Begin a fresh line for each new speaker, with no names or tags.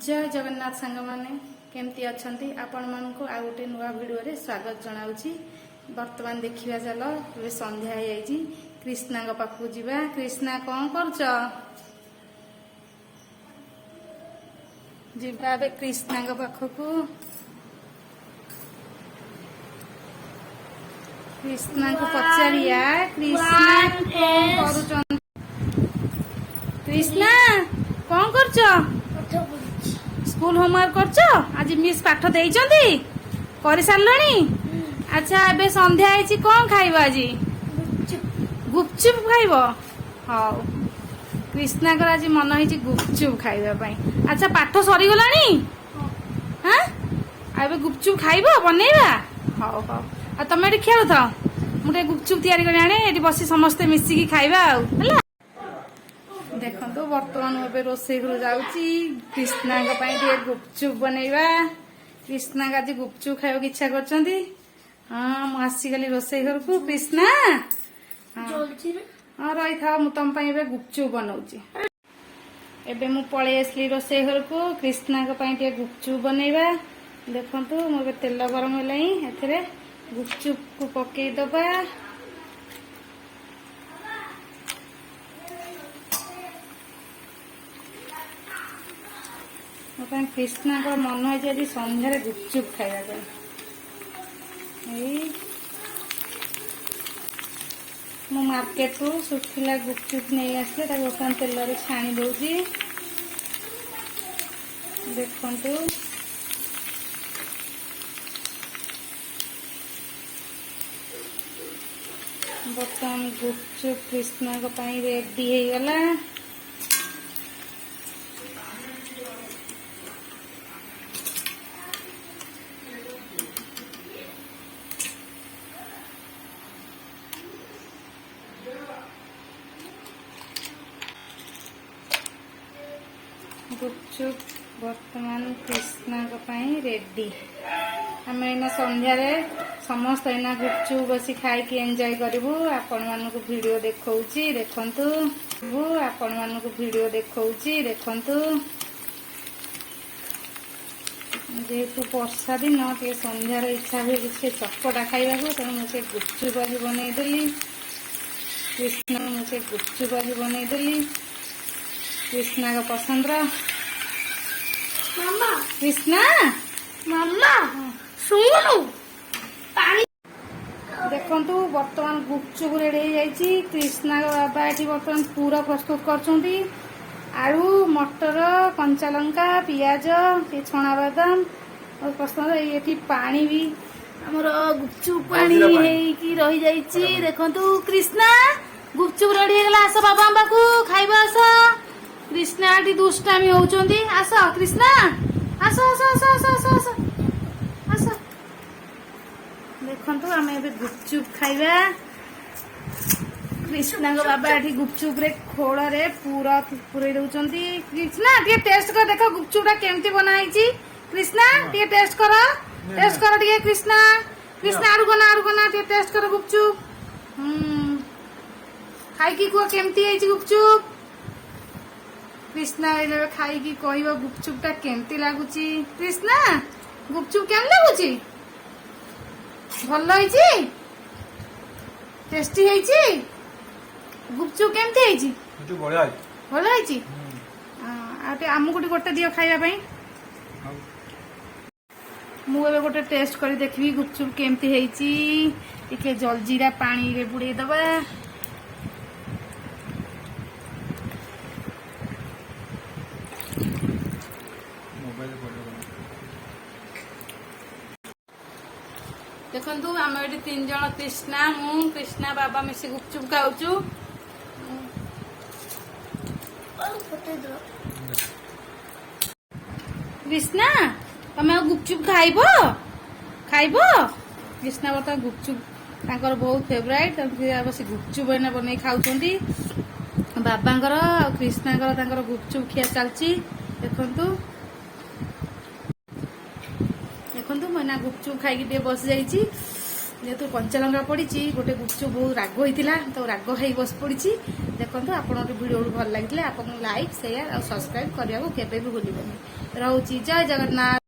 जय जगन्नाथ सांग मैंने केमती अच्छा आपण मानक आ गोटे नुआ भिडियो रे स्वागत जनाऊँगी। बर्तमान देखा चल ए संध्या हो कृष्णा पाखक जा। कृष्णा कौन करछ जीवा ए कृष्णा पाखक। कृष्णा को पचारिया कृष्णा कौन कर कृष्णा कौन करछ स्कूल होमवर्क करछ आज मिस पाठ देइचंती कर सारलणी। अच्छा एबे संध्या आइची कौन खाइबो आज गुपचुप खाइबो। हां कृष्णा कर आज मन होइची गुपचुप खाइबा पई। अच्छा पाठ सरी गलानी हां एबे गुपचुप खाइबो बनेइबा। हां हां आ तमे एठी खेलु था मुटे गुपचुप तयारी करी आने एठी बसी समस्त मिसी की खाइबा हला। देखो बर्तमान एवं रोसे घर जाऊँगी कृष्णा गुपचुप बनइबा। कृष्णा आज गुपचुप खाइबा इच्छा कर। हाँ मुझे रोसे घर को कृष्णा हाँ रही था मुझे तुम गुपचुप बनाऊँगी। एबे मु पलि आसली रोसे घर को कृष्णा गुपचुप बनइबा। देखु मोर तेल गरम है गुपचुप को पकईदबा। कृष्णा को मन है आज संध्यारे गुपचुप खाइबा। मु मार्केट रू सुखिला गुपचुप नहीं आसले बर्तमान तेल रे छाणी दौची। देखु बर्तमान गुपचुप कृष्णा रेडी हो गला। गुपचुप बर्तमान कृष्णा रेडी। आम एना संध्यारे समस्त एना गुपचुप बसी खाई एंजॉय करूँ। आपण मानक वीडियो देखौची देखंतु आपण मानक वीडियो देखौची देखंतु। जेहेतु वर्षा दिन टे संध्यार इच्छा हुए कि चटपटा खाइबा तेणु मुझे गुपचुप आज बनईदेली। कृष्णा मुझे गुपचुप आज बनईदेली कृष्णा का पसंद रा। कृष्णा
मामा सुनो पानी
देखंतु बर्तमान गुपचुप रेडी हो जाइए। कृष्णा का बाबा ये बर्तमान पूरा प्रस्तुत करछंती। आलू मटर कंचा लंका पियाज ये छणा बादाम और प्रस्तुत ये पानी भी हमर गुपचुप पानी हेकी रही जाइए। देखंतु कृष्णा गुपचुप रेडी हो गला। आस बाबा बाकू खाइबा आस। कृष्णा आटी दुष्टामी होउचंदी। आस कृष्णा आस आस आस आस आस आस आस। देखंतु आमे एबे गुपचुप खाइबा। कृष्णा को बाबा एठी गुपचुप रे खोड़ रे पूरा पुरे दउचंदी। कृष्णा टे टेस्ट कर देखो गुपचुप केमती बनाइची। कृष्णा टे टेस्ट कर टे कृष्णा। कृष्णा आरु गना टे टेस्ट कर गुपचुप। खाई की को केमती आइची गुपचुप। कृष्णा खाई की कहबो गुपचुप टा केमती लागुची। कृष्णा गुपचुप केम लागुची भल होइची टेस्टी होइची गुपचुप केमती होइची
बढ़िया
भल होइची। आटे आमको गोटे दियो खाइबा पई। मु एबे गोटे टेस्ट करी देखबी गुपचुप केमती होइची। टिके जलजीरा पानी रे बुड़े दबा। देखु आम ये 3 जन कृष्णा मु कृष्णा बाबा मिसी गुपचुप खाऊचु। कृष्णा तमे गुपचुप खाइबो खाइबो। कृष्णा बता गुपचुप तांकर बहुत फेवरेट बस गुपचुप एना बनै खाउचंती। बाबांकर आ कृष्णाकर तांकर गुपचुप खिया चलची। देखंतु देखंतु मैंने गुपचुप खाई बस जाइए। जेहेतु कंचा लंका पड़ी गोटे गुपचुप बहुत राग होता तो राग खाई बस पड़ी देखो आपण वीडियो भल लगे आपको लाइक शेयर और सब्सक्राइब करने को केवे भी भूलिबनी। रोची जय जगन्नाथ।